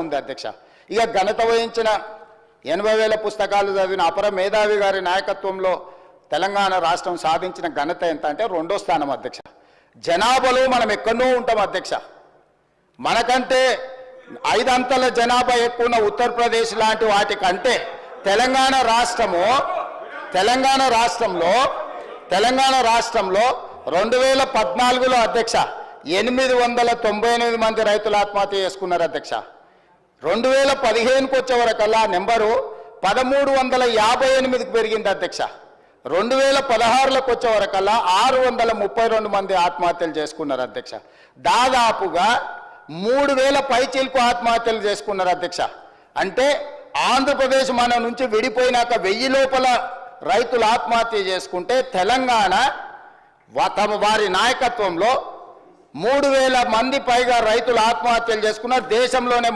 ఉంది అధ్యక్ష. ఇక ఘనత వహించిన 80,000 పుస్తకాలు చదివిన అపర మేధావి గారి నాయకత్వంలో తెలంగాణ రాష్ట్రం సాధించిన ఘనత ఎంత అంటే 2వ స్థానం అధ్యక్ష. జనాభాలో మనం ఎక్కడో ఉంటాం అధ్యక్ష. మనకంటే 5 అంతల జనాభా ఎక్కువ ఉన్న ఉత్తరప్రదేశ్ లాంటి వాటికంటే తెలంగాణ రాష్ట్రంలో 2014లో అధ్యక్ష 898 మంది రైతులు ఆత్మహత్య చేసుకున్నారు అధ్యక్ష. 2015కు వచ్చే వరకల్లా నెంబరు 1358కి పెరిగింది అధ్యక్ష. 2016లోకి వచ్చే వరకల్లా 632 మంది ఆత్మహత్యలు చేసుకున్నారు అధ్యక్ష. దాదాపుగా 3000 పైచీలకు ఆత్మహత్యలు చేసుకున్నారు అధ్యక్ష. అంటే ఆంధ్రప్రదేశ్ మన నుంచి విడిపోయినాక 1000 లోపల రైతులు ఆత్మహత్య చేసుకుంటే తెలంగాణ వారి నాయకత్వంలో 3000 మంది పైగా రైతులు ఆత్మహత్యలు చేసుకున్నారు. దేశంలోనే